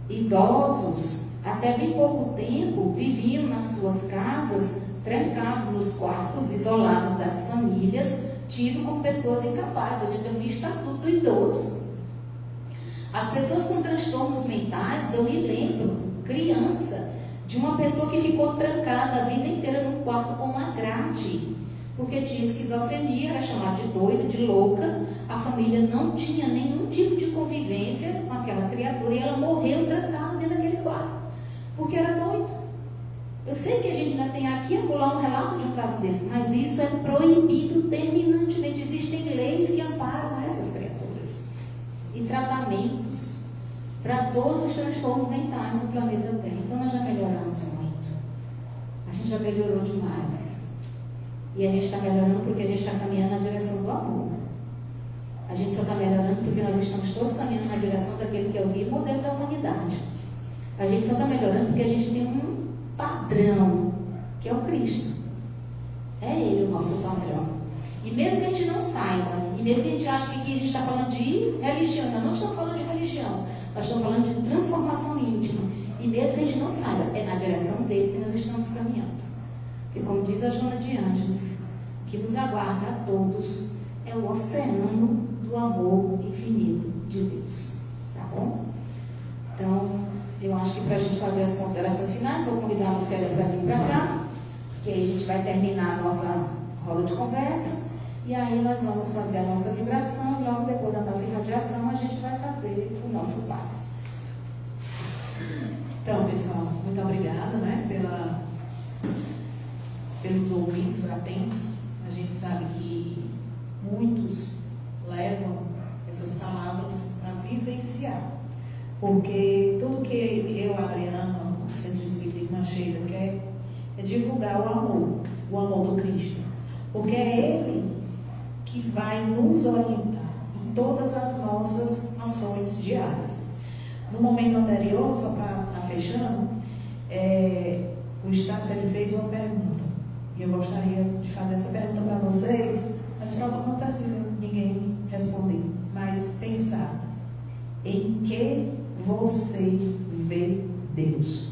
idosos, até bem pouco tempo, viviam nas suas casas, trancados nos quartos, isolados das famílias, tido como pessoas incapazes. A gente tem um estatuto do idoso. As pessoas com transtornos mentais, eu me lembro, criança, de uma pessoa que ficou trancada a vida inteira num quarto com uma grade, porque tinha esquizofrenia, era chamada de doida, de louca. A família não tinha nenhum tipo de convivência com aquela criatura e ela morreu trancada dentro daquele quarto, porque era doida. Eu sei que a gente ainda tem aqui um relato de um caso desse, mas isso é proibido terminantemente. Existem leis que amparam essas criaturas e tratamentos para todos os transtornos mentais no planeta Terra. Então nós já melhoramos muito. A gente já melhorou demais. E a gente está melhorando porque a gente está caminhando na direção do amor. A gente só está melhorando porque nós estamos todos caminhando na direção daquele que é o guia e modelo da humanidade. A gente só está melhorando porque a gente tem um padrão, que é o Cristo. É Ele o nosso padrão. E mesmo que a gente não saiba, e mesmo que a gente ache que aqui a gente está falando de religião, nós não estamos falando de religião, nós estamos falando de transformação íntima. E mesmo que a gente não saiba, é na direção dele que nós estamos caminhando. Porque, como diz a Joana de Ângeles, o que nos aguarda a todos é o oceano do amor infinito de Deus. Tá bom? Então, eu acho que para a gente fazer as considerações finais, vou convidar a Lucélia para vir para cá, que aí a gente vai terminar a nossa roda de conversa, e aí nós vamos fazer a nossa vibração, e logo depois da nossa irradiação a gente vai fazer o nosso passe. Então, pessoal, muito obrigada, né, pelos ouvintes atentos. A gente sabe que muitos levam essas palavras para vivenciar, porque tudo que eu, Adriana, o Centro Espírita Irmã Sheila, quer é divulgar o amor do Cristo, porque é Ele que vai nos orientar em todas as nossas ações diárias. No momento anterior, só para estar fechando, o Estácio ele fez uma pergunta, e eu gostaria de fazer essa pergunta para vocês, mas não precisa ninguém responder, mas pensar em que você vê Deus.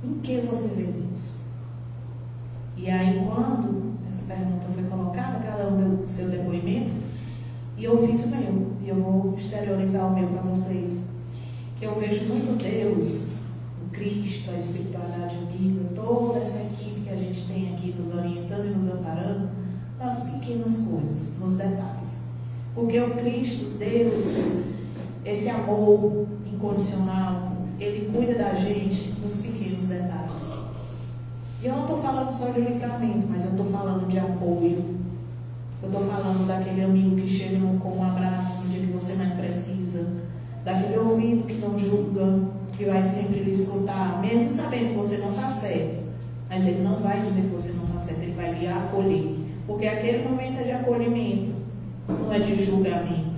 Em que você vê Deus? E aí, quando essa pergunta foi colocada, cada um deu seu depoimento, e eu fiz o meu, e eu vou exteriorizar o meu para vocês, que eu vejo muito Deus, o Cristo, a espiritualidade unida, toda essa equipe que a gente tem aqui nos orientando e nos amparando, nas pequenas coisas, nos detalhes. Porque o Cristo, Deus, esse amor incondicional, Ele cuida da gente nos pequenos detalhes. E eu não estou falando só de livramento, mas eu estou falando de apoio. Eu estou falando daquele amigo que chega com um abraço no dia que você mais precisa, daquele ouvido que não julga, que vai sempre lhe escutar, mesmo sabendo que você não está certo. Mas ele não vai dizer que você não está certo, ele vai lhe acolher. Porque aquele momento é de acolhimento, não é de julgamento.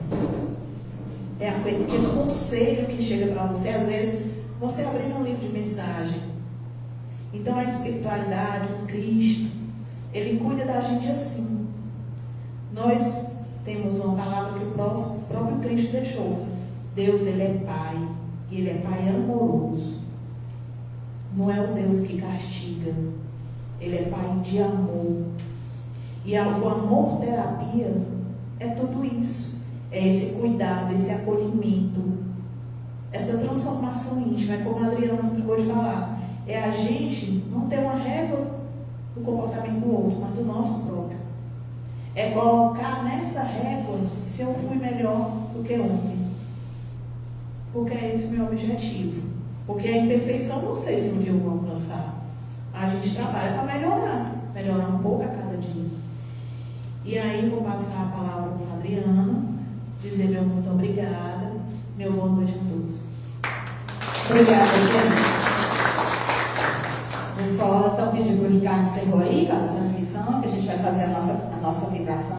É aquele conselho que chega para você, às vezes, você abrindo um livro de mensagem. Então a espiritualidade, o Cristo, ele cuida da gente assim. Nós temos uma palavra que o próprio Cristo deixou. Deus, ele é Pai, e ele é Pai amoroso. Não é o Deus que castiga, ele é Pai de amor. E o amor terapia é tudo isso. É esse cuidado, esse acolhimento, essa transformação íntima. É como a Adriana acabou de falar. É a gente não ter uma régua do comportamento do outro, mas do nosso próprio. É colocar nessa régua se eu fui melhor do que ontem. Porque é esse o meu objetivo. Porque a imperfeição não sei se um dia eu vou alcançar. A gente trabalha para melhorar um pouco a cada dia. E aí vou passar a palavra para a Adriana, dizer meu muito obrigada, meu boa noite a todos. Obrigada, gente. Vou só então pedir para o Ricardo encerrar aí a transmissão, que a gente vai fazer a nossa vibração.